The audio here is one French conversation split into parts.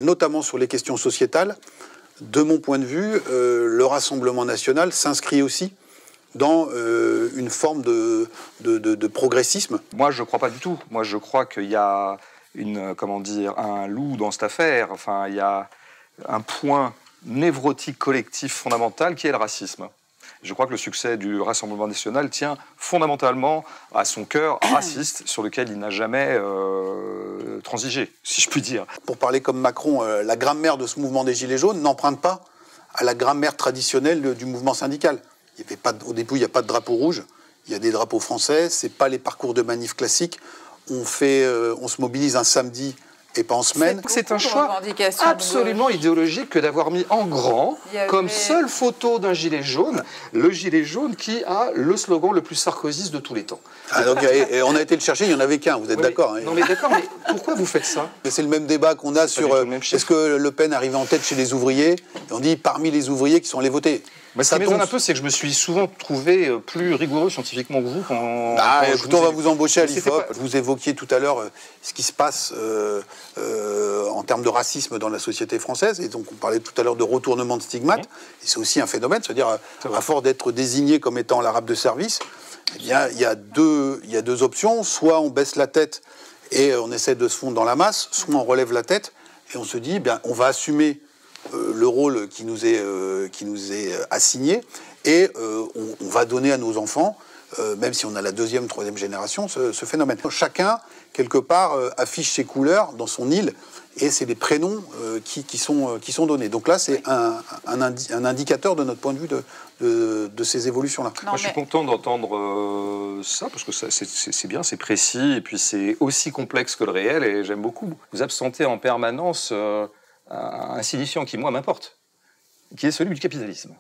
Notamment sur les questions sociétales, de mon point de vue, le Rassemblement national s'inscrit aussi dans une forme de progressisme. Moi, je ne crois pas du tout. Moi, je crois qu'il y a un loup dans cette affaire. Enfin, il y a un point névrotique collectif fondamental qui est le racisme. Je crois que le succès du Rassemblement national tient fondamentalement à son cœur raciste sur lequel il n'a jamais transigé, si je puis dire. Pour parler comme Macron, la grammaire de ce mouvement des Gilets jaunes n'emprunte pas à la grammaire traditionnelle du mouvement syndical. Au début, il n'y a pas de drapeau rouge, il y a des drapeaux français, ce n'est pas les parcours de manif classiques. On se mobilise un samedi et pas en semaine. C'est un choix absolument idéologique que d'avoir mis en grand, comme seule photo d'un gilet jaune, le gilet jaune qui a le slogan le plus sarkozyste de tous les temps. Ah, donc, et on a été le chercher, il n'y en avait qu'un, vous êtes d'accord, hein? Non mais d'accord, mais pourquoi vous faites ça? C'est le même débat qu'on a sur est-ce que Le Pen arrivait en tête chez les ouvriers, et on dit parmi les ouvriers qui sont allés voter. Mais ce qui m'étonne un peu, c'est que je me suis souvent trouvé plus rigoureux scientifiquement que vous. Écoutez, on va vous embaucher à l'IFOP. Vous évoquiez tout à l'heure ce qui se passe en termes de racisme dans la société française. Et donc, on parlait tout à l'heure de retournement de stigmates. Et c'est aussi un phénomène. C'est-à-dire, à force d'être désigné comme étant l'arabe de service, eh bien, il y a deux options. Soit on baisse la tête et on essaie de se fondre dans la masse, soit on relève la tête et on se dit, on va assumer le rôle qui nous est assigné et on va donner à nos enfants, même si on a la deuxième, troisième génération, ce phénomène. Chacun, quelque part, affiche ses couleurs dans son île et c'est les prénoms qui sont donnés. Donc là, c'est un indicateur de notre point de vue de ces évolutions-là. Moi, je suis content d'entendre ça, parce que c'est bien, c'est précis, et puis c'est aussi complexe que le réel, et j'aime beaucoup. Vous absentez en permanence un signifiant qui, moi, m'importe, qui est celui du capitalisme.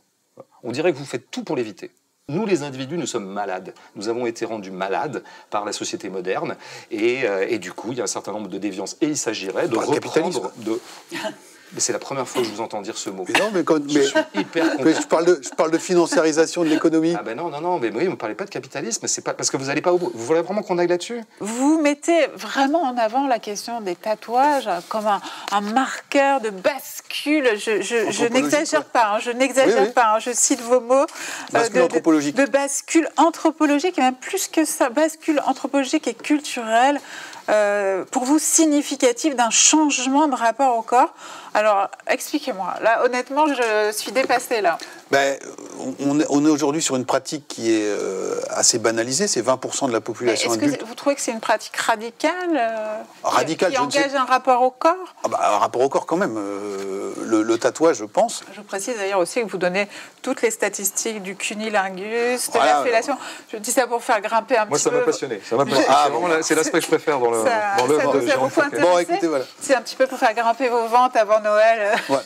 On dirait que vous faites tout pour l'éviter. Nous, les individus, nous sommes malades. Nous avons été rendus malades par la société moderne, et du coup, il y a un certain nombre de déviances, et il s'agirait de reprendre... Mais c'est la première fois que je vous entends dire ce mot. Mais non, je suis hyper content. Mais je parle de financiarisation de l'économie. Ah ben non, mais oui, vous ne parlez pas de capitalisme, c'est pas parce que vous n'allez pas au bout. Vous voulez vraiment qu'on aille là-dessus? Vous mettez vraiment en avant la question des tatouages comme un marqueur de bascule. Je n'exagère pas, je n'exagère pas, je cite vos mots. Bascule anthropologique. De bascule anthropologique, et même plus que ça, bascule anthropologique et culturelle. Pour vous, significatif d'un changement de rapport au corps. Alors, expliquez-moi. Là, honnêtement, je suis dépassée, là. On est aujourd'hui sur une pratique qui est assez banalisée. C'est 20% de la population adulte. Est-ce que vous trouvez que c'est une pratique radicale qui engage un rapport au corps? Un rapport au corps, quand même. Le tatouage, je pense. Je précise d'ailleurs aussi que vous donnez toutes les statistiques du cunilingus, de la fellation. Je dis ça pour faire grimper un petit peu... Moi, ça m'a passionné. C'est l'aspect que je préfère dans l'œuvre de Jérôme Fourquet. Bon, écoutez, voilà. C'est un petit peu pour faire grimper vos ventes avant Noël. Ouais.